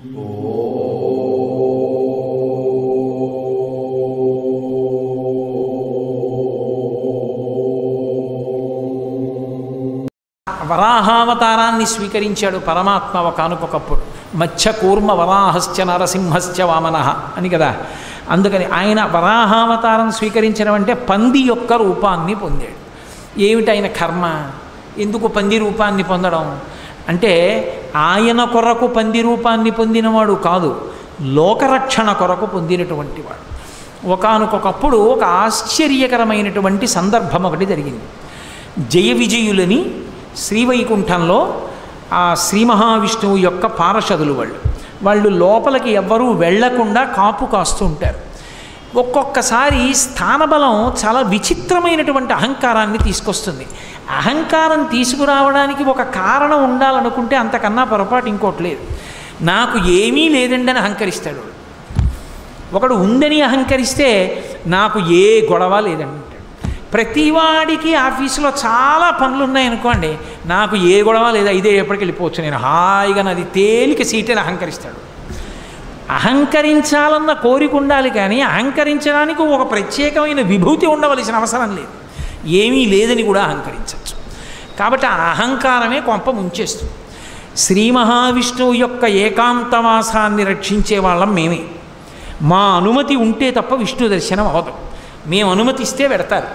వరాహావతారాన్ని స్వీకరించాడు పరమాత్మ ఒకానొకప్పుడు. మత్స్య కూర్మ వరాహశ్చ నరసింహశ్చ వామనః అని కదా. అందుకని ఆయన వరాహావతారం స్వీకరించడం అంటే పంది యొక్క రూపాన్ని పొందాడు. ఏమిటి ఆయన కర్మ? ఎందుకు పంది రూపాన్ని పొందడం అంటే ఆయన కొరకు పంది రూపాన్ని పొందినవాడు కాదు, లోకరక్షణ కొరకు పొందినటువంటి వాడు. ఒకానొకప్పుడు ఒక ఆశ్చర్యకరమైనటువంటి సందర్భం ఒకటి జరిగింది. జయ విజయులని శ్రీవైకుంఠంలో ఆ శ్రీ మహావిష్ణువు యొక్క పార్షదులు వాళ్ళు లోపలికి ఎవ్వరూ వెళ్లకుండా కాపు కాస్తూ ఉంటారు. ఒక్కొక్కసారి స్థానబలం చాలా విచిత్రమైనటువంటి అహంకారాన్ని తీసుకొస్తుంది. అహంకారం తీసుకురావడానికి ఒక కారణం ఉండాలనుకుంటే అంతకన్నా పొరపాటు ఇంకోటి లేదు. నాకు ఏమీ లేదండి అని అహంకరిస్తాడు. ఒకడు ఉందని అహంకరిస్తే నాకు ఏ గొడవ లేదండి. ప్రతివాడికి ఆఫీసులో చాలా పనులు ఉన్నాయనుకోండి, నాకు ఏ గొడవ లేదా, ఇదే ఎప్పటికి వెళ్ళిపోవచ్చు, నేను హాయిగా నాది తేలిక సీటని అహంకరిస్తాడు. అహంకరించాలన్న కోరిక ఉండాలి, కానీ అహంకరించడానికి ఒక ప్రత్యేకమైన విభూతి ఉండవలసిన అవసరం లేదు. ఏమీ లేదని కూడా అహంకరించవచ్చు. కాబట్టి ఆ అహంకారమే కొంప ముంచేస్తుంది. శ్రీ మహావిష్ణువు యొక్క ఏకాంతవాసాన్ని రక్షించే వాళ్ళం మేమే. మా అనుమతి ఉంటే తప్ప విష్ణు దర్శనం అవ్వదు. మేము అనుమతిస్తే పెడతారు,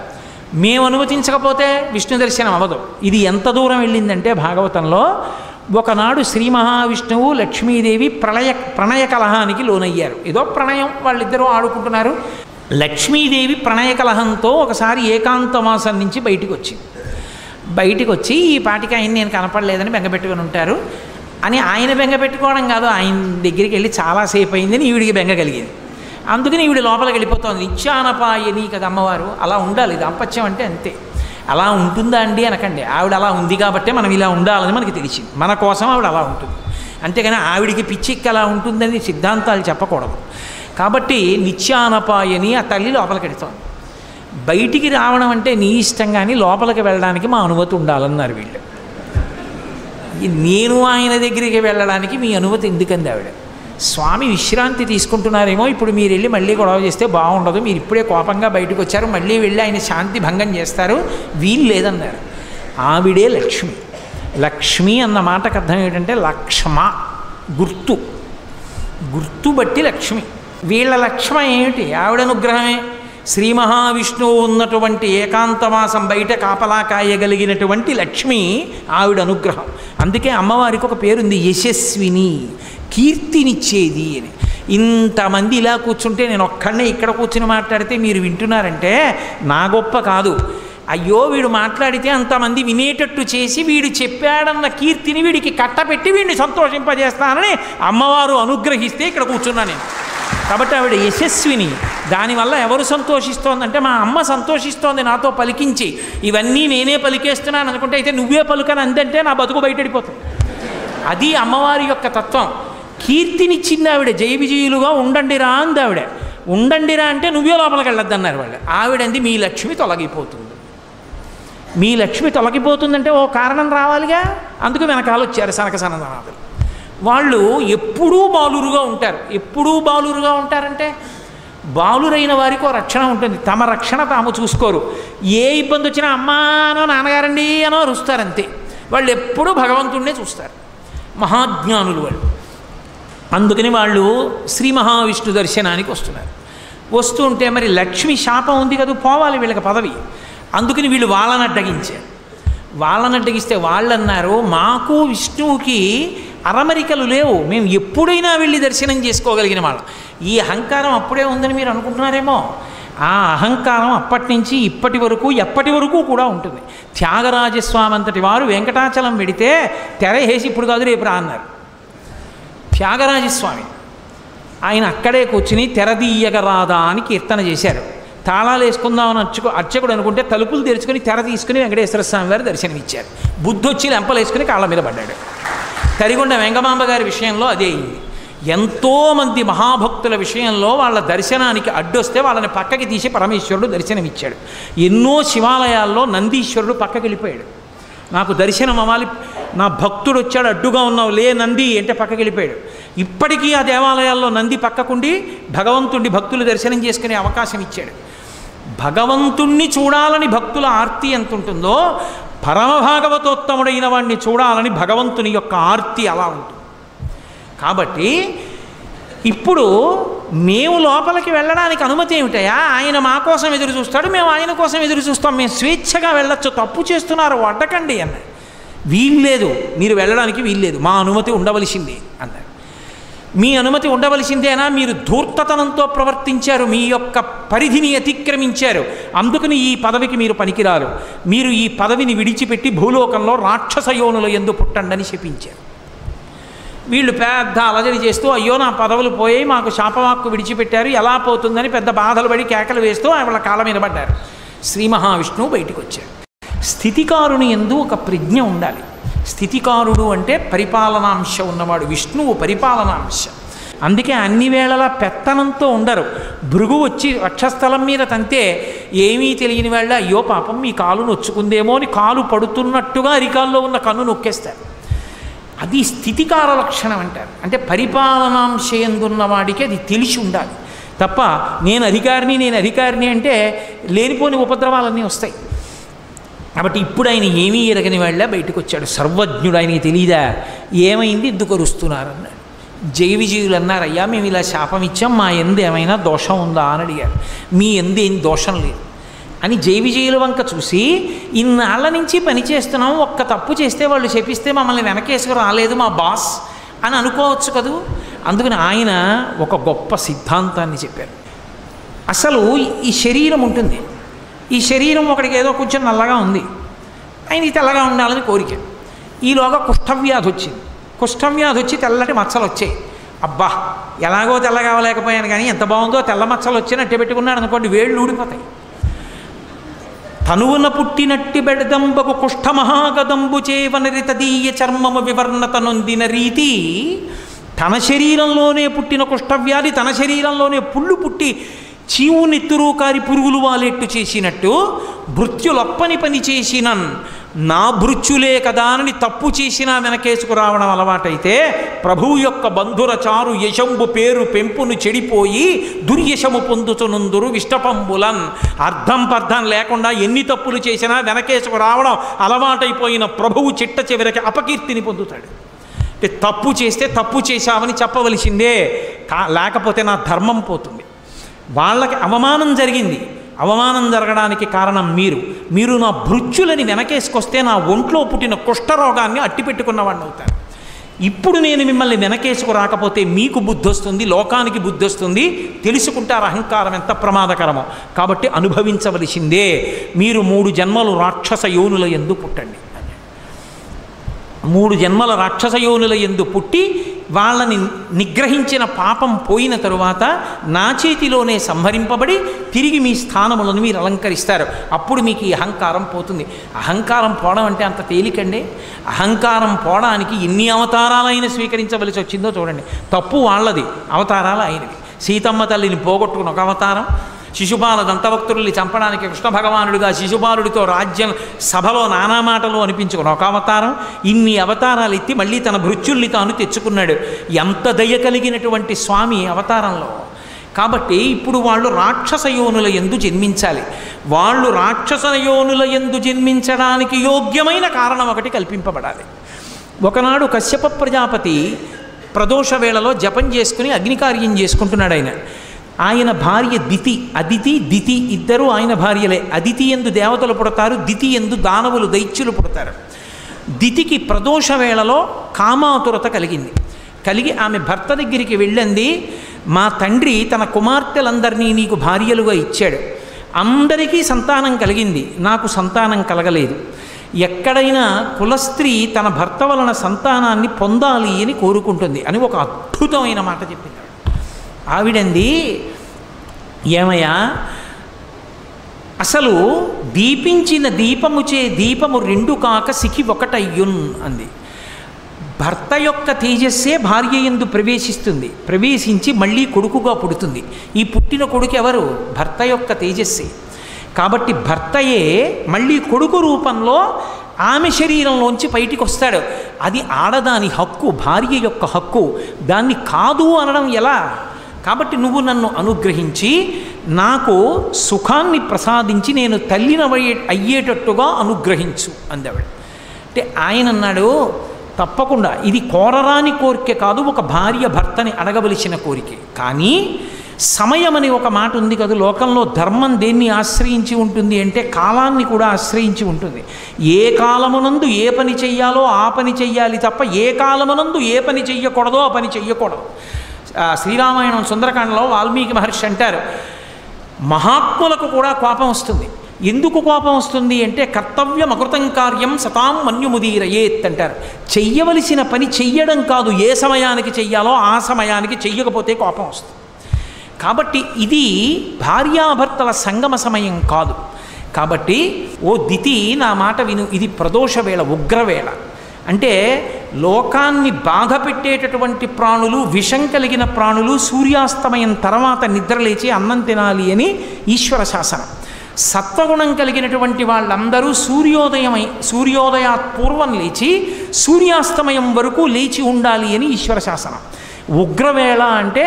మేము అనుమతించకపోతే విష్ణు దర్శనం అవ్వదు. ఇది ఎంత దూరం వెళ్ళిందంటే భాగవతంలో ఒకనాడు శ్రీ మహావిష్ణువు లక్ష్మీదేవి ప్రణయ కలహానికి లోనయ్యారు. ఏదో ప్రణయం, వాళ్ళిద్దరూ ఆడుకుంటున్నారు. లక్ష్మీదేవి ప్రణయ కలహంతో ఒకసారి ఏకాంతవాసం నుంచి బయటికి వచ్చి ఈ పాటికి ఆయన నేను కనపడలేదని బెంగపెట్టుకుని ఉంటారు అని ఆయన బెంగపెట్టుకోవడం కాదు, ఆయన దగ్గరికి వెళ్ళి చాలాసేపు అయిందని ఈవిడికి బెంగ కలిగింది. అందుకని ఈవిడ లోపలికి వెళ్ళిపోతుంది. నిత్యానపాయని కదా అమ్మవారు, అలా ఉండాలి. దాంపత్యం అంటే అంతే. అలా ఉంటుందా అండి అనకండి. ఆవిడ అలా ఉంది కాబట్టే మనం ఇలా ఉండాలని మనకి తెలిసింది. మన కోసం ఆవిడ అలా ఉంటుంది. అంతేగాని ఆవిడికి పిచ్చిక్కి అలా ఉంటుందని సిద్ధాంతాలు చెప్పకూడదు. కాబట్టి నిత్యానపాయని ఆ తల్లి లోపలికి వెళుతోంది. బయటికి రావడం అంటే నీ ఇష్టం, కానీ లోపలికి వెళ్ళడానికి మా అనుమతి ఉండాలన్నారు వీళ్ళు. నేను ఆయన దగ్గరికి వెళ్ళడానికి మీ అనుమతి ఎందుకంది ఆవిడ? స్వామి విశ్రాంతి తీసుకుంటున్నారేమో, ఇప్పుడు మీరు వెళ్ళి మళ్ళీ గొడవ చేస్తే బాగుండదు, మీరు ఇప్పుడే కోపంగా బయటకు వచ్చారు, మళ్ళీ వెళ్ళి ఆయన శాంతి భంగం చేస్తారు, వీలు లేదన్నారు. ఆవిడే లక్ష్మి. లక్ష్మి అన్న మాటకు అర్థం ఏంటంటే లక్ష్మ, గుర్తు బట్టి లక్ష్మి. వీళ్ళ లక్ష్మ ఏమిటి? ఆవిడ అనుగ్రహమే. శ్రీ మహావిష్ణువు ఉన్నటువంటి ఏకాంతవాసం బయట కాపలా కాయగలిగినటువంటి లక్ష్మి ఆవిడ అనుగ్రహం. అందుకే అమ్మవారికి ఒక పేరుంది, యశస్విని, కీర్తినిచ్చేది అని. ఇంతమంది ఇలా కూర్చుంటే నేను ఒక్కడనే ఇక్కడ కూర్చుని మాట్లాడితే మీరు వింటున్నారంటే నా గొప్ప కాదు. అయ్యో వీడు మాట్లాడితే అంతమంది వినేటట్టు చేసి వీడు చెప్పాడన్న కీర్తిని వీడికి కట్టపెట్టి వీడిని సంతోషింపజేస్తానని అమ్మవారు అనుగ్రహిస్తే ఇక్కడ కూర్చున్నా నేను. కాబట్టి ఆవిడ యశస్విని. దానివల్ల ఎవరు సంతోషిస్తోందంటే మా అమ్మ సంతోషిస్తోంది నాతో పలికించి. ఇవన్నీ నేనే పలికేస్తున్నాను అనుకుంటే అయితే నువ్వే పలుకని అందంటే నా బతుకు బయటడిపోతుంది. అది అమ్మవారి యొక్క తత్వం. కీర్తినిచ్చింది ఆవిడ. జయ విజయులుగా ఉండండిరా అంది ఆవిడ. ఉండండిరా అంటే నువ్వే లోపలికి వెళ్ళొద్దన్నారు వాళ్ళు. ఆవిడంది మీ లక్ష్మి తొలగిపోతుంది. మీ లక్ష్మి తొలగిపోతుందంటే ఓ కారణం రావాలిగా. అందుకు వెనకాల వచ్చారు సనక సనందనాథులు. వాళ్ళు ఎప్పుడూ బాలురుగా ఉంటారు. ఎప్పుడూ బాలురుగా ఉంటారంటే బాలురైన వారికి ఓ రక్షణ ఉంటుంది. తమ రక్షణ తాము చూసుకోరు. ఏ ఇబ్బంది వచ్చినా అమ్మానో నాన్నగారండి అనో అరుస్తారంతే. వాళ్ళు ఎప్పుడూ భగవంతుడినే చూస్తారు. మహాజ్ఞానులు వాళ్ళు. అందుకని వాళ్ళు శ్రీ మహావిష్ణు దర్శనానికి వస్తున్నారు. వస్తూ ఉంటే మరి లక్ష్మి శాపం ఉంది కదా, పోవాలి వీళ్ళకి పదవి. అందుకని వీళ్ళు వాళ్ళని అడ్డగించారు. వాళ్ళని అడ్డగిస్తే వాళ్ళు అన్నారు, మాకు విష్ణువుకి అరమరికలు లేవు, మేము ఎప్పుడైనా వెళ్ళి దర్శనం చేసుకోగలిగిన వాళ్ళం. ఈ అహంకారం అప్పుడే ఉందని మీరు అనుకుంటున్నారేమో. ఆ అహంకారం అప్పటి నుంచి ఇప్పటి వరకు ఎప్పటి వరకు కూడా ఉంటుంది. త్యాగరాజస్వామి అంతటి వారు వెంకటాచలం వెడితే తెర వేసి ఇప్పుడు కాదు రేపు రా అన్నారు. త్యాగరాజస్వామి ఆయన అక్కడే కూర్చుని తెరదీయగరాదా అని కీర్తన చేశారు. తాళాలు వేసుకుందామని అర్చకుడు అనుకుంటే తలుపులు తెరుచుకొని తెర తీసుకుని వెంకటేశ్వర స్వామి వారు దర్శనమిచ్చారు. బుద్ధొచ్చి లెంపలు వేసుకుని కాళ్ళ మీద పడ్డాడు. తరిగొండ వెంగమాంబ గారి విషయంలో అదే అయింది. ఎంతోమంది మహాభక్తుల విషయంలో వాళ్ళ దర్శనానికి అడ్డొస్తే వాళ్ళని పక్కకి తీసి పరమేశ్వరుడు దర్శనమిచ్చాడు. ఎన్నో శివాలయాల్లో నందీశ్వరుడు పక్కకి వెళ్ళిపోయాడు. నాకు దర్శనం అవ్వాలి, నా భక్తుడు వచ్చాడు అడ్డుగా ఉన్నావు లే నంది అంటే పక్కకి వెళ్ళిపోయాడు. ఇప్పటికీ ఆ దేవాలయాల్లో నంది పక్కకుండి భగవంతుడి భక్తులు దర్శనం చేసుకునే అవకాశం ఇచ్చాడు. భగవంతుణ్ణి చూడాలని భక్తుల ఆర్తి ఎంత ఉంటుందో పరమభాగవతోత్తముడైన వాడిని చూడాలని భగవంతుని యొక్క ఆర్తి అలా ఉంటుంది. కాబట్టి ఇప్పుడు మేము లోపలికి వెళ్ళడానికి అనుమతి ఏమిటయా? ఆయన మా కోసం ఎదురు చూస్తాడు, మేము ఆయన కోసం ఎదురు చూస్తాం, మేము స్వేచ్ఛగా వెళ్ళొచ్చు, తప్పు చేస్తున్నారు అడ్డకండి అన్నాడు. వీల్లేదు, మీరు వెళ్ళడానికి వీల్లేదు, మా అనుమతి ఉండవలసిందే అన్నాడు. మీ అనుమతి ఉండవలసిందేనా? మీరు ధూర్తతనంతో ప్రవర్తించారు, మీ యొక్క పరిధిని అతిక్రమించారు, అందుకని ఈ పదవికి మీరు పనికిరారు, మీరు ఈ పదవిని విడిచిపెట్టి భూలోకంలో రాక్షస యోనుల యందు పుట్టండి అని శపించారు. వీళ్ళు పెద్ద అలజడి చేస్తూ అయ్యో నా పదవులు పోయాయి, మాకు శాపవాక్కు విడిచిపెట్టారు, ఎలా పోతుందని పెద్ద బాధలు పడి కేకలు వేస్తూ వాళ్ళ కాళ్ళ మీద పడ్డారు. శ్రీ మహావిష్ణువు బయటికి వచ్చాడు. స్థితికారుని యందు ఒక ప్రజ్ఞ ఉండాలి. స్థితికారుడు అంటే పరిపాలనాంశ ఉన్నవాడు, విష్ణువు పరిపాలనాంశ. అందుకే అన్ని వేళలా పెత్తనంతో ఉండరు. భృగు వచ్చి వక్షస్థలం మీద తంతే ఏమీ తెలియని వాళ్ళ అయ్యో పాపం మీ కాలు నొచ్చుకుందేమో అని కాలు పడుతున్నట్టుగా అరికాల్లో ఉన్న కన్ను నొక్కేస్తారు. అది స్థితికార లక్షణం అంటారు. అంటే పరిపాలనాంశయందున్న వాడికి అది తెలిసి ఉండాలి తప్ప నేను అధికారిని అంటే లేనిపోని ఉపద్రవాలన్నీ వస్తాయి. కాబట్టి ఇప్పుడు ఆయన ఏమీ ఎరగని వాళ్ళ బయటకు వచ్చాడు. సర్వజ్ఞుడు, ఆయనకి తెలియదా ఏమైంది ఎందుకు అరుస్తున్నారు అన్నాడు. జయ విజయులు అన్నారు, అయ్యా మేము ఇలా శాపం ఇచ్చాం, మా ఎందు ఏమైనా దోషం ఉందా అని అడిగారు. మీ ఎందు ఏం దోషం లేదు అని జయ విజయుల వంక చూసి, ఇన్నాళ్ళ నుంచి పని చేస్తున్నాం, ఒక్క తప్పు చేస్తే వాళ్ళు శపిస్తే మమ్మల్ని వెనకేసుకు రాలేదు మా బాస్ అని అనుకోవచ్చు కదూ. అందుకని ఆయన ఒక గొప్ప సిద్ధాంతాన్ని చెప్పారు. అసలు ఈ శరీరం ఉంటుంది, ఈ శరీరం ఒకడికి ఏదో కొంచెం నల్లగా ఉంది, ఆయనకి తెల్లగా ఉండాలని కోరిక. ఈలోగా కుష్ఠవ్యాధి వచ్చింది. కుష్ఠవ్యాధి వచ్చి తెల్లటి మచ్చలు వచ్చాయి. అబ్బా ఎలాగో తెల్లగా అవ్వలేకపోయాను కానీ ఎంత బాగుందో, తెల్ల మచ్చలు వచ్చినట్టు పెట్టుకున్నాడు అనుకోండి, వేళ్ళు ఊడిపోతాయి. తనువున పుట్టినట్టి బెడదంబకు కుష్ఠమహాగదంబు చేవనరి తదీయ చర్మము వివర్ణత నొందిన రీతి, తన శరీరంలోనే పుట్టిన కుష్ఠవ్యాధి తన శరీరంలోనే పుళ్ళు పుట్టి చీవు నెత్తురు కారి పురుగులు వాలేట్టు చేసినట్టు భృత్యులొప్పని పని చేసినన్ నా భృత్యులే కదా అని తప్పు చేసినా వెనకేసుకు రావడం అలవాటైతే ప్రభువు యొక్క బంధుర చారు యశంబు పేరు పెంపును చెడిపోయి దుర్యశము పొందుతునందురు విష్టపంబులన్. అర్థం పర్థం లేకుండా ఎన్ని తప్పులు చేసినా వెనకేసుకు రావడం అలవాటైపోయిన ప్రభువు చిట్ట చివరికి అపకీర్తిని పొందుతాడు. అంటే తప్పు చేస్తే తప్పు చేశామని చెప్పవలసిందే, లేకపోతే నా ధర్మం పోతుంది. వాళ్ళకి అవమానం జరిగింది, అవమానం జరగడానికి కారణం మీరు నా భృత్యులని వెనకేసుకొస్తే నా ఒంట్లో పుట్టిన కుష్ఠరోగాన్ని అట్టిపెట్టుకున్నవాడిని అవుతారు. ఇప్పుడు నేను మిమ్మల్ని వెనకేసుకు రాకపోతే మీకు బుద్ధి వస్తుంది, లోకానికి బుద్ధి వస్తుంది, తెలుసుకుంటారు అహంకారం ఎంత ప్రమాదకరమో. కాబట్టి అనుభవించవలసిందే. మీరు 3 జన్మలు రాక్షస యోనుల యందు పుట్టండి. 3 జన్మల రాక్షస యోనుల యందు పుట్టి వాళ్ళని నిగ్రహించిన పాపం పోయిన తరువాత నా చేతిలోనే సంహరింపబడి తిరిగి మీ స్థానములను మీరు అలంకరిస్తారు. అప్పుడు మీకు ఈ అహంకారం పోతుంది. అహంకారం పోవడం అంటే అంత తేలికండి. అహంకారం పోవడానికి ఎన్ని అవతారాలైనా స్వీకరించవలసి వచ్చిందో చూడండి. తప్పు వాళ్ళది, అవతారాలు ఆయనవి. సీతమ్మ తల్లిని పోగొట్టుకుని ఒక అవతారం, శిశుపాల దంతభక్తుల్ని చంపడానికి కృష్ణ భగవానుడిగా శిశుపాలుడితో రాజ్యం సభలో నానా మాటలు అనిపించుకుని ఒక అవతారం. ఇన్ని అవతారాలు ఎత్తి మళ్ళీ తన భృత్యుల్ని తాను తెచ్చుకున్నాడు. ఎంత దయ కలిగినటువంటి స్వామి అవతారంలో. కాబట్టి ఇప్పుడు వాళ్ళు రాక్షస యోనుల యందు జన్మించాలి. వాళ్ళు రాక్షస యోనుల యందు జన్మించడానికి యోగ్యమైన కారణం ఒకటి కల్పింపబడాలి. ఒకనాడు కశ్యప ప్రజాపతి ప్రదోష వేళలో జపం చేసుకుని అగ్నికార్యం చేసుకుంటున్నాడు. ఆయన భార్య అదితి దితి ఇద్దరు ఆయన భార్యలే. అదితి యందు దేవతలు పుడతారు, దితి యందు దానవులు దైత్యులు పుడతారు. దితికి ప్రదోష వేళలో కామాతురత కలిగి ఆమె భర్త దగ్గరికి వెళ్ళింది, మా తండ్రి తన కుమార్తెలందరినీ నీకు భార్యలుగా ఇచ్చాడు, అందరికీ సంతానం కలిగింది, నాకు సంతానం కలగలేదు. ఎక్కడైనా కులస్త్రీ తన భర్త వలన సంతానాన్ని పొందాలి అని కోరుకుంటుంది అని ఒక అద్భుతమైన మాట చెప్పింది. ఆవిడంది, ఏమయ్యా అసలు దీపించిన దీపముచే దీపము 2 కాక సికి 1 అయ్యున్ అంది. భర్త యొక్క తేజస్సే భార్య యందు ప్రవేశించి మళ్ళీ కొడుకుగా పుడుతుంది. ఈ పుట్టిన కొడుకు ఎవరు? భర్త యొక్క తేజస్సే. కాబట్టి భర్తయే మళ్ళీ కొడుకు రూపంలో ఆమె శరీరంలోంచి బయటికి వస్తాడు. అది ఆడదాని హక్కు, భార్య యొక్క హక్కు. దాన్ని కాదు అనడం ఎలా? కాబట్టి నువ్వు నన్ను అనుగ్రహించి నాకు సుఖాన్ని ప్రసాదించి నేను తల్లిన అయ్యేటట్టుగా అనుగ్రహించు అందావిడ. అంటే ఆయన అన్నాడు, తప్పకుండా ఇది కోరరాని కోరిక కాదు, ఒక భార్య భర్తని అడగవలసిన కోరికే. కానీ సమయం అని ఒక మాట ఉంది కదా, లోకంలో ధర్మం దేన్ని ఆశ్రయించి ఉంటుంది అంటే కాలాన్ని కూడా ఆశ్రయించి ఉంటుంది. ఏ కాలమునందు ఏ పని చెయ్యాలో ఆ పని చెయ్యాలి తప్ప ఏ కాలమునందు ఏ పని చెయ్యకూడదో ఆ పని చెయ్యకూడదు. శ్రీరామాయణం సుందరకాండలో వాల్మీకి మహర్షి అంటారు, మహాత్ములకు కూడా కోపం వస్తుంది. ఎందుకు కోపం వస్తుంది అంటే కర్తవ్యం అకృతం కార్యం సతాం మన్యుముదీరయేత్ అంటారు. చెయ్యవలసిన పని చెయ్యడం కాదు, ఏ సమయానికి చెయ్యాలో ఆ సమయానికి చెయ్యకపోతే కోపం వస్తుంది. కాబట్టి ఇది భార్యాభర్తల సంగమ సమయం కాదు. కాబట్టి ఓ దితి నా మాట విను, ఇది ప్రదోష వేళ, ఉగ్రవేళ. అంటే లోకాన్ని బాధ పెట్టేటటువంటి ప్రాణులు, విషం కలిగిన ప్రాణులు సూర్యాస్తమయం తర్వాత నిద్రలేచి అన్నం తినాలి అని ఈశ్వర శాసనం. సత్వగుణం కలిగినటువంటి వాళ్ళందరూ సూర్యోదయాత్ పూర్వం లేచి సూర్యాస్తమయం వరకు లేచి ఉండాలి అని ఈశ్వర శాసనం. ఉగ్రవేళ అంటే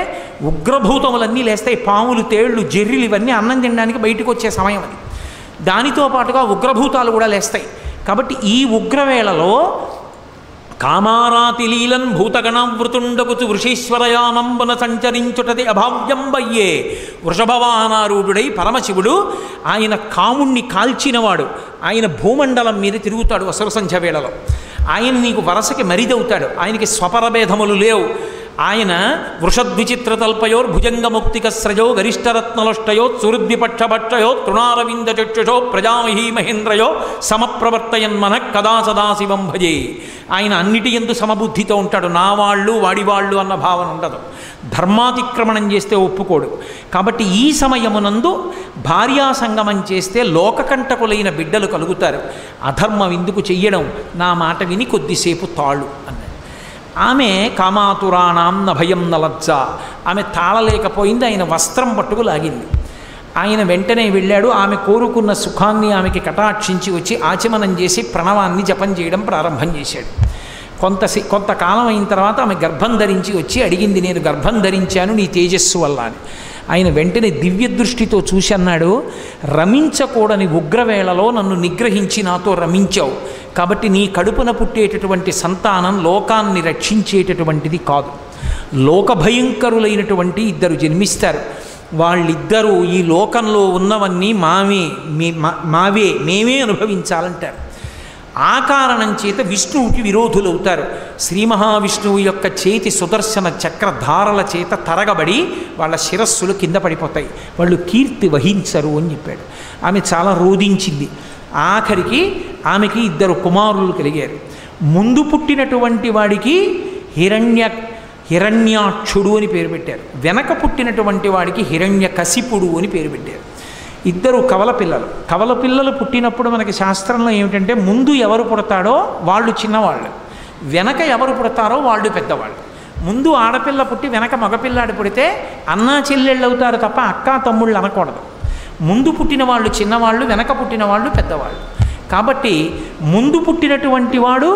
ఉగ్రభూతములన్నీ లేస్తాయి, పాములు, తేళ్లు, జెర్రిలు ఇవన్నీ అన్నం తినడానికి బయటకు వచ్చే సమయం అది. దానితో పాటుగా ఉగ్రభూతాలు కూడా లేస్తాయి. కాబట్టి ఈ ఉగ్రవేళలో కామారాతి లీలన్ భూతగణవృతుండకుచు వృషీశ్వరయామంబున సంచరించుటది అభావ్యంబయ్యే వృషభవానారూఢుడై పరమశివుడు. ఆయన కాముణ్ణి కాల్చినవాడు. ఆయన భూమండలం మీద తిరుగుతాడు అసుర సంధ్య వేళలో. ఆయన నీకు వరసకి మరిదవుతాడు. ఆయనకి స్వపరభేదములు లేవు. ఆయన వృషద్విచిత్రతల్పయోర్ భుజంగముక్తికస్రజో గరిష్టరత్నలుష్టయో సురుద్విపక్షభక్షయో తృణారవింద చక్షుషో ప్రజామహీ మహేంద్రయో సమప్రవర్తయన్మన కదా సదాశివం భజే. ఆయన అన్నిటి యందు సమబుద్ధితో ఉంటాడు. నా వాళ్ళు వాడివాళ్ళు అన్న భావన ఉండదు. ధర్మాతిక్రమణం చేస్తే ఒప్పుకోడు. కాబట్టి ఈ సమయమునందు భార్యా సంగమం చేస్తే లోకకంటకులైన బిడ్డలు కలుగుతారు. అధర్మం ఎందుకు చెయ్యడం, నా మాట విని కొద్దిసేపు తాళు అన్నాడు. ఆమె కామాతురాణం న భయం న లజ్జ. ఆమె తాళలేకపోయింది, ఆయన వస్త్రం పట్టుకు లాగింది. ఆయన వెంటనే వెళ్ళాడు. ఆమె కోరుకున్న సుఖాన్ని ఆమెకి కటాక్షించి వచ్చి ఆచమనం చేసి ప్రణవాన్ని జపం చేయడం ప్రారంభం చేశాడు. కొంతకాలం అయిన తర్వాత ఆమె గర్భం ధరించి వచ్చి అడిగింది, నేను గర్భం ధరించాను నీ తేజస్సు వల్ల అని. ఆయన వెంటనే దివ్య దృష్టితో చూసి అన్నాడు, రమించకూడని ఉగ్రవేళలో నన్ను నిగ్రహించి నాతో రమించావు. కాబట్టి నీ కడుపున పుట్టేటటువంటి సంతానం లోకాన్ని రక్షించేటటువంటిది కాదు. లోకభయంకరులైనటువంటి ఇద్దరు జన్మిస్తారు. వాళ్ళిద్దరూ ఈ లోకంలో ఉన్నవన్నీ మావే మేమే అనుభవించాలంటారు. ఆ కారణం చేత విష్ణువుకి విరోధులవుతారు. శ్రీ మహావిష్ణువు యొక్క చేతి సుదర్శన చక్రధారల చేత తరగబడి వాళ్ళ శిరస్సులు కింద పడిపోతాయి. వాళ్ళు కీర్తి వహించరు అని చెప్పాడు. ఆమె చాలా రోధించింది. ఆఖరికి ఆమెకి ఇద్దరు కుమారులు కలిగారు. ముందు పుట్టినటువంటి వాడికి హిరణ్యాక్షుడు అని పేరు పెట్టారు. వెనక పుట్టినటువంటి వాడికి హిరణ్యకశిపుడు అని పేరు పెట్టారు. ఇద్దరు కవల పిల్లలు. కవల పిల్లలు పుట్టినప్పుడు మనకి శాస్త్రంలో ఏమిటంటే ముందు ఎవరు పుడతాడో వాళ్ళు చిన్నవాళ్ళు, వెనక ఎవరు పుడతారో వాళ్ళు పెద్దవాళ్ళు. ముందు ఆడపిల్ల పుట్టి వెనక మగపిల్లాడు పుడితే అన్నా చెల్లెళ్ళు అవుతారు తప్ప అక్కా తమ్ముళ్ళు అనకూడదు. ముందు పుట్టిన వాళ్ళు చిన్నవాళ్ళు, వెనక పుట్టిన వాళ్ళు పెద్దవాళ్ళు. కాబట్టి ముందు పుట్టినటువంటి వాడు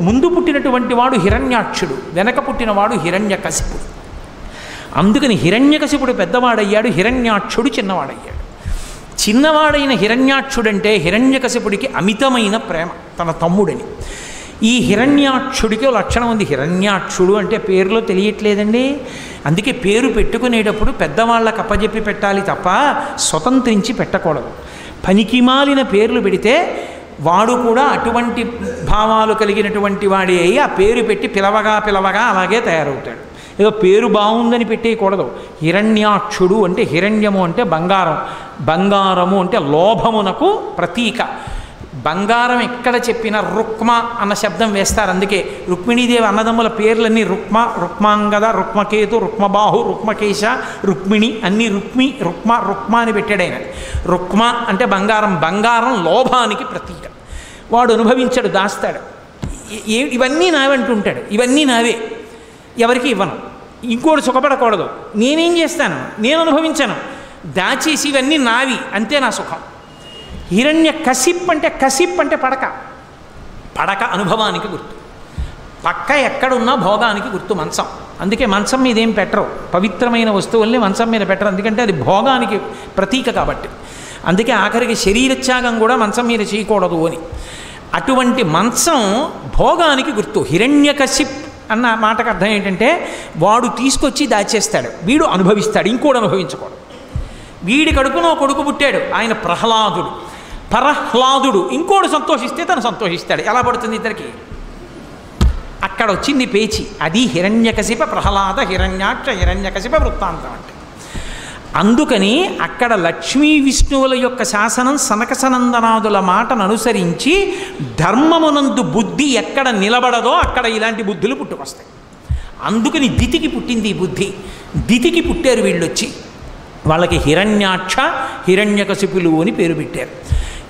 ముందు పుట్టినటువంటి వాడు హిరణ్యాక్షుడు, వెనక పుట్టినవాడు హిరణ్యకశిపుడు. అందుకని హిరణ్యకశిపుడు పెద్దవాడయ్యాడు, హిరణ్యాక్షుడు చిన్నవాడయ్యాడు. చిన్నవాడైన హిరణ్యాక్షుడంటే హిరణ్యకశిపుడికి అమితమైన ప్రేమ తన తమ్ముడని. ఈ హిరణ్యాక్షుడికి లక్షణం ఉంది. హిరణ్యాక్షుడు అంటే పేరులో తెలియట్లేదండి. అందుకే పేరు పెట్టుకునేటప్పుడు పెద్దవాళ్ళకు అప్పజెప్పి పెట్టాలి తప్ప స్వతంత్రించి పెట్టకూడదు. పనికిమాలిన పేర్లు పెడితే వాడు కూడా అటువంటి భావాలు కలిగినటువంటి వాడే అయి ఆ పేరు పెట్టి పిలవగా అలాగే తయారవుతాడు. ఏదో పేరు బాగుందని పెట్టేయకూడదు. హిరణ్యాక్షుడు అంటే హిరణ్యము అంటే బంగారం, బంగారము అంటే లోభమునకు ప్రతీక. బంగారం ఎక్కడ చెప్పినా రుక్మ అన్న శబ్దం వేస్తారు. అందుకే రుక్మిణీదేవి అన్నదమ్ముల పేర్లన్నీ రుక్మాంగద, రుక్మకేతు, రుక్మబాహు, రుక్మకేశ, రుక్మిణి అన్నీ రుక్మ అని పెట్టాడు ఆయన. రుక్మ అంటే బంగారం, బంగారం లోభానికి ప్రతీక. వాడు అనుభవించాడు, దాస్తాడు. ఇవన్నీ నావంటుంటాడు, ఇవన్నీ నావే, ఎవరికి ఇవ్వను, ఇంకోటి సుఖపడకూడదు, నేనేం చేస్తాను, నేను అనుభవించాను, దాచేసి ఇవన్నీ నావి, అంతే నా సుఖం. హిరణ్యకశిప్ అంటే పడక, పడక అనుభవానికి గుర్తు. పక్క ఎక్కడున్నా భోగానికి గుర్తు మంచం. అందుకే మంచం మీద ఏం పెట్టరు, పవిత్రమైన వస్తువుల్ని మంచం మీద పెట్టరు, ఎందుకంటే అది భోగానికి ప్రతీక కాబట్టి. అందుకే ఆఖరికి శరీరత్యాగం కూడా మంచం మీద చేయకూడదు అని. అటువంటి మంచం భోగానికి గుర్తు. హిరణ్యకశిప్ అన్న మాటకు అర్థం ఏంటంటే వాడు తీసుకొచ్చి దాచేస్తాడు, వీడు అనుభవిస్తాడు, ఇంకోడు అనుభవించకూడదు. వీడి కడుపునో కొడుకు పుట్టాడు, ఆయన ప్రహ్లాదుడు, పరహ్లాదుడు, ఇంకోడు సంతోషిస్తే తను సంతోషిస్తాడు. ఎలా పడుతుంది ఇద్దరికి? అక్కడ వచ్చింది పేచి. అది హిరణ్యకశిప ప్రహ్లాద హిరణ్యాక్ష హిరణ్యకశిప వృత్తాంతం అంటే. అందుకని అక్కడ లక్ష్మీ విష్ణువుల యొక్క శాసనం సనకసనందనాదుల మాటను అనుసరించి ధర్మమునందు బుద్ధి ఎక్కడ నిలబడదో అక్కడ ఇలాంటి బుద్ధులు పుట్టుకొస్తాయి. అందుకని దితికి పుట్టింది ఈ బుద్ధి. దితికి పుట్టారు వీళ్ళొచ్చి. వాళ్ళకి హిరణ్యాక్ష హిరణ్యకశిపులు అని పేరు పెట్టారు.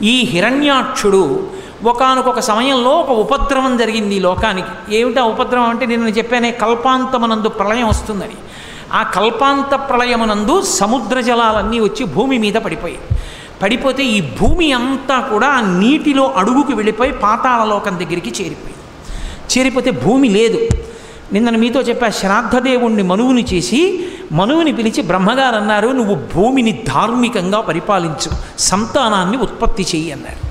ఈ హిరణ్యాక్షుడు ఒకానొక సమయంలో ఒక ఉపద్రవం జరిగింది ఈ లోకానికి. ఏమిటా ఉపద్రవం అంటే నేను చెప్పానే, కల్పాంతమునందు ప్రళయం వస్తుందని. ఆ కల్పాంత ప్రళయమునందు సముద్ర జలాలన్నీ వచ్చి భూమి మీద పడిపోతే ఈ భూమి అంతా కూడా ఆ నీటిలో అడుగుకు వెళ్ళిపోయి పాతాళలోకం దగ్గరికి చేరిపోతే భూమి లేదు. నిన్న మీతో చెప్పా, శ్రాద్ధదేవుణ్ణి మనువుని చేసి మనువుని పిలిచి బ్రహ్మగారు అన్నారు, నువ్వు భూమిని ధార్మికంగా పరిపాలించు, సంతానాన్ని ఉత్పత్తి చెయ్యి అన్నారు.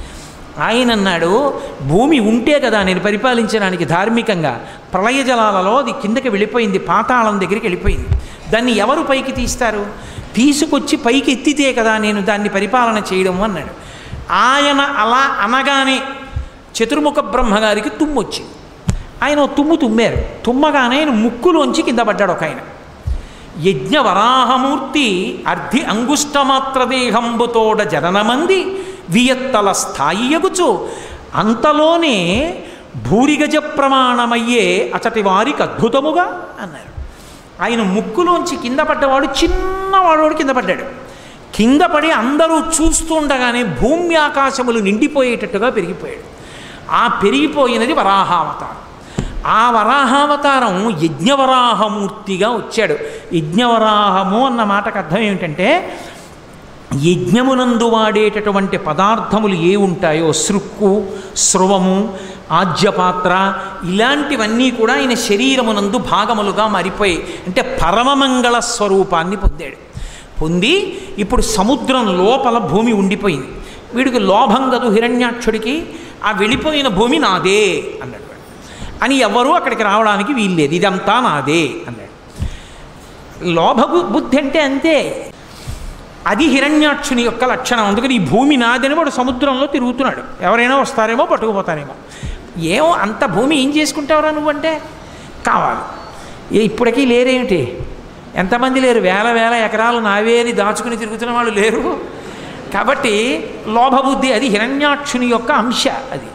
ఆయన అన్నాడు, భూమి ఉంటే కదా నేను పరిపాలించడానికి ధార్మికంగా. ప్రళయ జలాలలో అది కిందకి వెళ్ళిపోయింది, పాతాళం దగ్గరికి వెళ్ళిపోయింది. దాన్ని ఎవరు పైకి తీస్తారు? తీసుకొచ్చి పైకి ఎత్తితే కదా నేను దాన్ని పరిపాలన చేయడం అన్నాడు. ఆయన అలా అనగానే చతుర్ముఖ బ్రహ్మగారికి తుమ్మొచ్చింది. ఆయన తుమ్మారు. తుమ్మగానే ఆయన ముక్కులోంచి కింద పడ్డాడు ఒక ఆయన. యజ్ఞవరాహమూర్తి అర్ధి అంగుష్టమాత్రదేహంబుతోడ జననమంది వియత్తల స్థాయి ఎగుచు అంతలోనే భూరిగజ ప్రమాణమయ్యే అచటి వారికి అద్భుతముగా అన్నారు. ఆయన ముక్కులోంచి కింద పడ్డవాడు చిన్నవాడు కింద పడ్డాడు. కింద పడి అందరూ చూస్తుండగానే భూమి ఆకాశములు నిండిపోయేటట్టుగా పెరిగిపోయాడు. ఆ పెరిగిపోయినది వరాహావతారం. ఆ వరాహావతారం యజ్ఞవరాహమూర్తిగా వచ్చాడు. యజ్ఞవరాహము అన్న మాటకు అర్థం ఏమిటంటే, యజ్ఞమునందు వాడేటటువంటి పదార్థములు ఏ ఉంటాయో, సృక్కు, స్రవము, ఆజ్యపాత్ర, ఇలాంటివన్నీ కూడా ఆయన శరీరమునందు భాగములుగా మారిపోయాయి. అంటే పరమమంగళ స్వరూపాన్ని పొంది ఇప్పుడు సముద్రం లోపల భూమి ఉండిపోయింది. వీడికి లోభం కదు హిరణ్యాక్షుడికి, ఆ వెళ్ళిపోయిన భూమి నాదే అన్నాడు. అని ఎవరూ అక్కడికి రావడానికి వీల్లేదు, ఇదంతా నాదే అన్నాడు. లోభ బుద్ధి అంటే అంతే. అది హిరణ్యాక్షుని యొక్క లక్షణం. అందుకని ఈ భూమి నాదని వాడు సముద్రంలో తిరుగుతున్నాడు. ఎవరైనా వస్తారేమో పట్టుకుపోతారేమో. ఏమో అంత భూమి ఏం చేసుకుంటావురా నువ్వంటే కావాలి. ఇప్పటికీ లేరేమిటి? ఎంతమంది లేరు? వేల ఎకరాలు నావే అని దాచుకుని తిరుగుతున్న వాళ్ళు లేరు. కాబట్టి లోభబుద్ధి అది హిరణ్యాక్షుని యొక్క అంశ అది.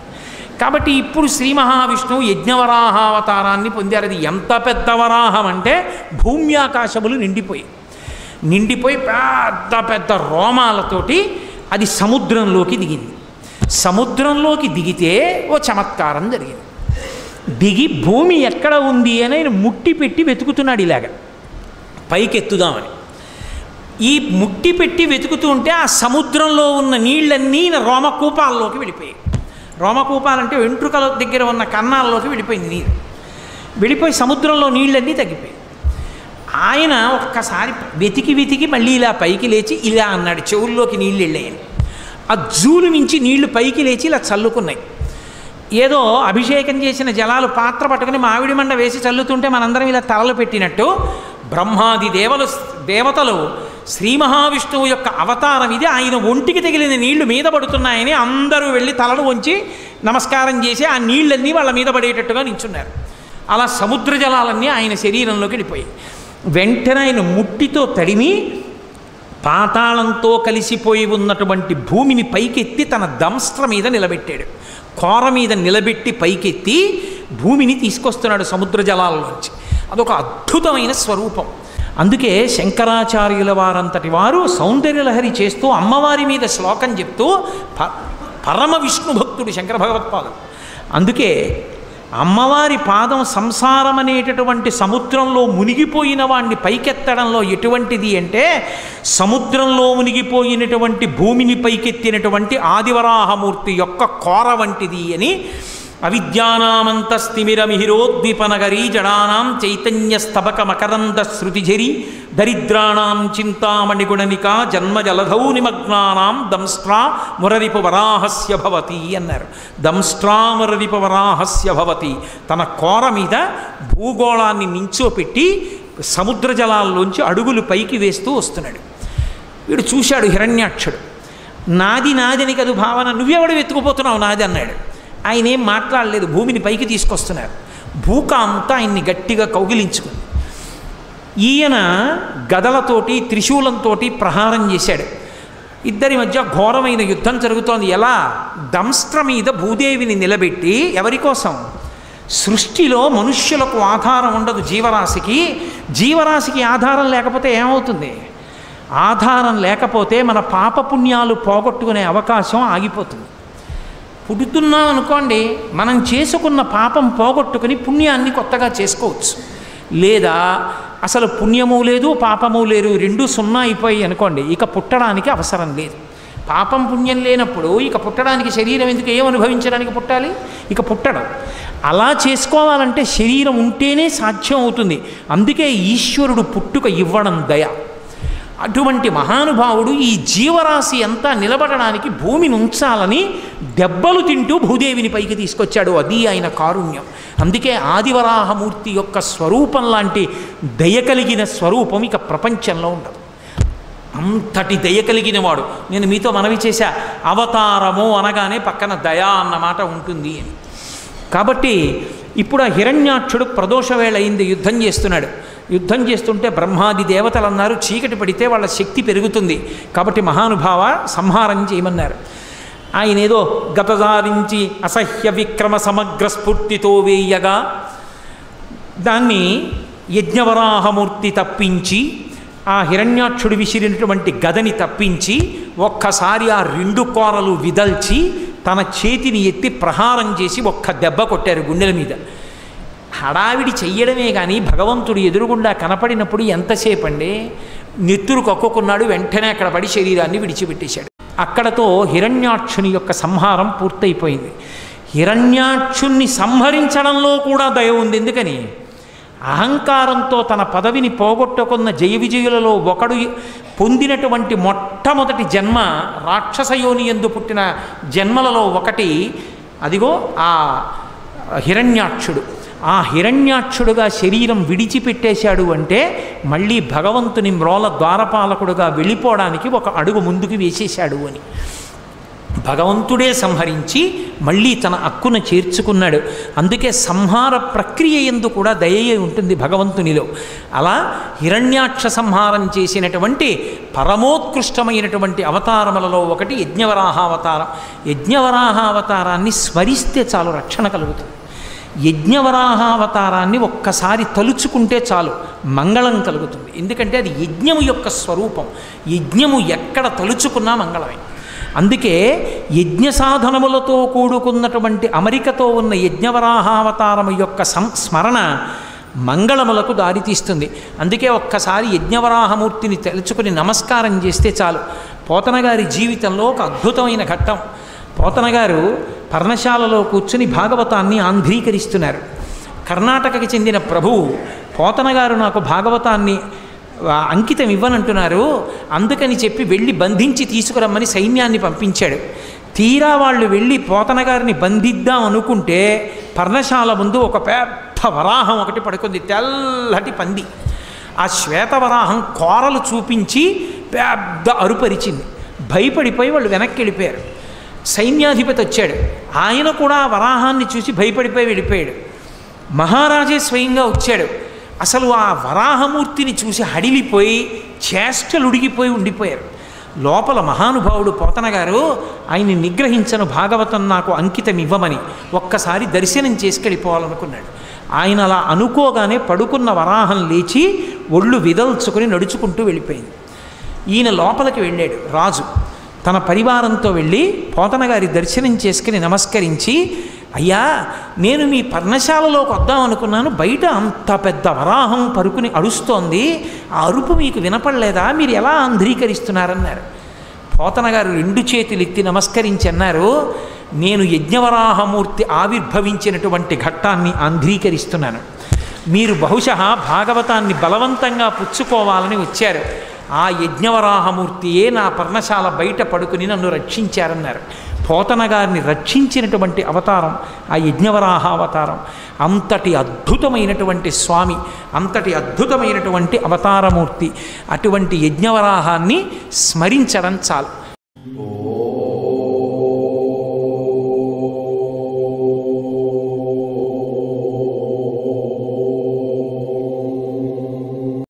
కాబట్టి ఇప్పుడు శ్రీ మహావిష్ణువు యజ్ఞవరాహావతారాన్ని పొందారు. అది ఎంత పెద్ద వరాహం అంటే భూమి ఆకాశములు నిండిపోయి పెద్ద పెద్ద రోమాలతోటి అది సముద్రంలోకి దిగింది. సముద్రంలోకి దిగితే ఓ చమత్కారం జరిగింది. దిగి భూమి ఎక్కడ ఉంది అని ఆయన ముట్టి పెట్టి వెతుకుతున్నాడు ఇలాగ పైకెత్తుదామని. ఈ ముట్టి పెట్టి వెతుకుతూ ఉంటే ఆ సముద్రంలో ఉన్న నీళ్ళన్నీ రోమకూపాల్లోకి వెళ్ళిపోయాయి. రోమకూపాలంటే వెంట్రుకల దగ్గర ఉన్న కన్నాల్లోకి వెళ్ళిపోయింది నీరు. వెళ్ళిపోయి సముద్రంలో నీళ్ళన్నీ తగ్గిపోయాయి. ఆయన ఒక్కసారి వెతికి మళ్ళీ ఇలా పైకి లేచి ఇలా అన్నాడు, చెవుల్లోకి నీళ్ళు వెళ్ళాయని. ఆ జూలు నుంచి నీళ్లు పైకి లేచి ఇలా చల్లుకున్నాయి. ఏదో అభిషేకం చేసిన జలాలు పాత్ర పట్టుకుని మామిడి మండ వేసి చల్లుతుంటే మనందరం ఇలా తలలు పెట్టినట్టు బ్రహ్మాది దేవతలు శ్రీ మహావిష్ణువు యొక్క అవతారం ఇది, ఆయన ఒంటికి తగిలిన నీళ్లు మీద పడుతున్నాయని అందరూ వెళ్ళి తలలు వంచి నమస్కారం చేసి ఆ నీళ్ళన్నీ వాళ్ళ మీద పడేటట్టుగా నించున్నారు. అలా సముద్ర జలాలన్నీ ఆయన శరీరంలోకి వెళ్ళిపోయి వెంటనే ఆయన ముట్టితో తడిమి పాతాళంతో కలిసిపోయి ఉన్నటువంటి భూమిని పైకెత్తి తన దంస్ట్ర మీద నిలబెట్టాడు. కోర మీద నిలబెట్టి పైకెత్తి భూమిని తీసుకొస్తున్నాడు సముద్ర జలాల్లోంచి. అదొక అద్భుతమైన స్వరూపం. అందుకే శంకరాచార్యుల వారంతటి వారు సౌందర్యలహరి చేస్తూ అమ్మవారి మీద శ్లోకం చెప్తూ పరమ విష్ణు భక్తుడు శంకర భగవత్పాదుడు. అందుకే అమ్మవారి పాదం సంసారం అనేటటువంటి సముద్రంలో మునిగిపోయిన వాణ్ణి పైకెత్తడంలో ఎటువంటిది అంటే, సముద్రంలో మునిగిపోయినటువంటి భూమిని పైకెత్తినటువంటి ఆదివరాహమూర్తి యొక్క కోర వంటిది అని అవిద్యానామంతస్తిమిరమిహిరోద్దీపనగరీ జడానాం చైతన్య స్తబక మకరంద శృతిఝరి దరిద్రాణాం చింతామణిగుణనికా జన్మజలధౌ నిమగ్నానాం దంస్ట్రా మురరిపు వరాహస్య భవతి అన్నారు. దంస్ట్రా మురరిపు వరాహస్య భవతి. తన కోర మీద భూగోళాన్ని నించోపెట్టి సముద్ర జలాల్లోంచి అడుగులు పైకి వేస్తూ వస్తున్నాడు. వీడు చూశాడు హిరణ్యాక్షుడు. నాది నాదని కదు భావన, నువ్వెవడు వెతుకుపోతున్నావు నాది అన్నాడు. ఆయన ఏం మాట్లాడలేదు, భూమిని పైకి తీసుకొస్తున్నారు. భూకాంతా ఆయన్ని గట్టిగా కౌగిలించుకుంది. ఈయన గదలతోటి త్రిశూలంతో ప్రహారం చేశాడు. ఇద్దరి మధ్య ఘోరమైన యుద్ధం జరుగుతోంది. ఎలా? దంస్ట్ర మీద భూదేవిని నిలబెట్టి, ఎవరి కోసం? సృష్టిలో మనుష్యులకు ఆధారం ఉండదు జీవరాశికి. జీవరాశికి ఆధారం లేకపోతే ఏమవుతుంది? ఆధారం లేకపోతే మన పాపపుణ్యాలు పోగొట్టుకునే అవకాశం ఆగిపోతుంది. పుడుతున్నాం అనుకోండి, మనం చేసుకున్న పాపం పోగొట్టుకుని పుణ్యాన్ని కొత్తగా చేసుకోవచ్చు. లేదా అసలు పుణ్యము లేదు పాపము లేదు, రెండు సున్నా అయిపోయి అనుకోండి, ఇక పుట్టడానికి అవసరం లేదు. పాపం పుణ్యం లేనప్పుడు ఇక పుట్టడానికి శరీరం ఎందుకు? ఏం అనుభవించడానికి పుట్టాలి? ఇక పుట్టడం. అలా చేసుకోవాలంటే శరీరం ఉంటేనే సాధ్యం అవుతుంది. అందుకే ఈశ్వరుడు పుట్టుక ఇవ్వడం దయ. అటువంటి మహానుభావుడు ఈ జీవరాశి అంతా నిలబడడానికి భూమిని ఉంచాలని దెబ్బలు తింటూ భూదేవిని పైకి తీసుకొచ్చాడు. అది ఆయన కారుణ్యం. అందుకే ఆదివరాహమూర్తి యొక్క స్వరూపం లాంటి దయ కలిగిన స్వరూపం ఇక ప్రపంచంలో ఉండదు. అంతటి దయ కలిగిన వాడు. నేను మీతో మనవి చేశా, అవతారము అనగానే పక్కన దయా అన్నమాట ఉంటుంది అని. కాబట్టి ఇప్పుడు ఆ హిరణ్యాక్షుడు ప్రదోష వేళ అయింది, యుద్ధం చేస్తున్నాడు. యుద్ధం చేస్తుంటే బ్రహ్మాది దేవతలు అన్నారు, చీకటి పడితే వాళ్ళ శక్తి పెరుగుతుంది, కాబట్టి మహానుభావ సంహారం చేయమన్నారు. ఆయన ఏదో గతదారించి అసహ్య విక్రమ సమగ్ర స్ఫూర్తితో వేయగా దాన్ని యజ్ఞవరాహమూర్తి తప్పించి, ఆ హిరణ్యాక్షుడు విసిరినటువంటి గదని తప్పించి ఒక్కసారి ఆ రెండు కోరలు విదల్చి తన చేతిని ఎత్తి ప్రహారం చేసి ఒక్క దెబ్బ కొట్టారు గుండెల మీద. హడావిడి చెయ్యడమే కానీ భగవంతుడు ఎదురుగుండా కనపడినప్పుడు ఎంతసేపు అండి? నెత్తురు కక్కుకున్నాడు, వెంటనే అక్కడ పడి శరీరాన్ని విడిచిపెట్టేశాడు. అక్కడతో హిరణ్యాక్షుని యొక్క సంహారం పూర్తయిపోయింది. హిరణ్యాక్షుణ్ణి సంహరించడంలో కూడా దయ ఉంది. ఎందుకని? అహంకారంతో తన పదవిని పోగొట్టుకున్న జయ విజయులలో ఒకడు పొందినటువంటి మొట్టమొదటి జన్మ రాక్షసయోని యందు పుట్టిన జన్మలలో ఒకటి అదిగో ఆ హిరణ్యాక్షుడు. ఆ హిరణ్యాక్షుడుగా శరీరం విడిచిపెట్టేశాడు అంటే మళ్ళీ భగవంతుని మ్రోల ద్వారపాలకుడుగా వెళ్ళిపోవడానికి ఒక అడుగు ముందుకు వేసేశాడు అని. భగవంతుడే సంహరించి మళ్ళీ తన అక్కున చేర్చుకున్నాడు. అందుకే సంహార ప్రక్రియ యందు కూడా దయయే ఉంటుంది భగవంతునిలో. అలా హిరణ్యాక్ష సంహారం చేసినటువంటి పరమోత్కృష్టమైనటువంటి అవతారములలో ఒకటి యజ్ఞవరాహావతారం. యజ్ఞవరాహావతారాన్ని స్మరిస్తే చాలు రక్షణ కలుగుతుంది. యజ్ఞవరాహావతారాన్ని ఒక్కసారి తలుచుకుంటే చాలు మంగళం కలుగుతుంది. ఎందుకంటే అది యజ్ఞము యొక్క స్వరూపం. యజ్ఞము ఎక్కడ తలుచుకున్నా మంగళమే. అందుకే యజ్ఞ సాధనములతో కూడుకున్నటువంటి అమరికతో ఉన్న యజ్ఞవరాహావతారము యొక్క స్మరణ మంగళములకు దారితీస్తుంది. అందుకే ఒక్కసారి యజ్ఞవరాహమూర్తిని తలుచుకుని నమస్కారం చేస్తే చాలు. పోతనగారి జీవితంలో ఒక అద్భుతమైన ఘట్టం. పోతనగారు పర్ణశాలలో కూర్చుని భాగవతాన్ని ఆంధ్రీకరిస్తున్నారు. కర్ణాటకకి చెందిన ప్రభువు పోతనగారు నాకు భాగవతాన్ని అంకితం ఇవ్వనంటున్నారు, అందుకని చెప్పి వెళ్ళి బంధించి తీసుకురమ్మని సైన్యాన్ని పంపించాడు. తీరా వాళ్ళు వెళ్ళి పోతనగారిని బంధిద్దాం అనుకుంటే పర్ణశాల ముందు ఒక పెద్ద వరాహం ఒకటి పడుకుంది, తెల్లటి పంది. ఆ శ్వేతవరాహం కోరలు చూపించి పెద్ద అరుపరిచింది. భయపడిపోయి వాళ్ళు వెనక్కి వెళ్ళిపోయారు. సైన్యాధిపతి వచ్చాడు, ఆయన కూడా ఆ వరాహాన్ని చూసి భయపడిపోయి వెళ్ళిపోయాడు. మహారాజే స్వయంగా వచ్చాడు. అసలు ఆ వరాహమూర్తిని చూసి హడిలిపోయి చేష్టలు ఉడిగిపోయి ఉండిపోయారు. లోపల మహానుభావుడు పోతనగారు ఆయన్ని నిగ్రహించను, భాగవతం నాకు అంకితం ఇవ్వమని ఒక్కసారి దర్శనం చేసుకెళ్ళిపోవాలనుకున్నాడు. ఆయన అలా అనుకోగానే పడుకున్న వరాహం లేచి ఒళ్ళు విదల్చుకుని నడుచుకుంటూ వెళ్ళిపోయింది. ఈయన లోపలికి వెళ్ళాడు. రాజు తన పరివారంతో వెళ్ళి పోతనగారి దర్శనం చేసుకుని నమస్కరించి అయ్యా నేను మీ పర్ణశాలలోకి వద్దాం అనుకున్నాను, బయట అంత పెద్ద వరాహం పరుకుని అరుస్తోంది, ఆ అరుపు మీకు వినపడలేదా, మీరు ఎలా ఆంధ్రీకరిస్తున్నారన్నారు. పోతన గారు 2 చేతులు ఎత్తి నమస్కరించి అన్నారు, నేను యజ్ఞవరాహమూర్తి ఆవిర్భవించినటువంటి ఘట్టాన్ని ఆంధ్రీకరిస్తున్నాను. మీరు బహుశా భాగవతాన్ని బలవంతంగా పుచ్చుకోవాలని వచ్చారు. ఆ యజ్ఞవరాహమూర్తియే నా పర్ణశాల బయట పడుకుని నన్ను రక్షించారన్నారు. పోతన గారిని రక్షించినటువంటి అవతారం ఆ యజ్ఞవరాహ అవతారం. అంతటి అద్భుతమైనటువంటి స్వామి, అంతటి అద్భుతమైనటువంటి అవతారమూర్తి. అటువంటి యజ్ఞవరాహాన్ని స్మరించడం చాలు.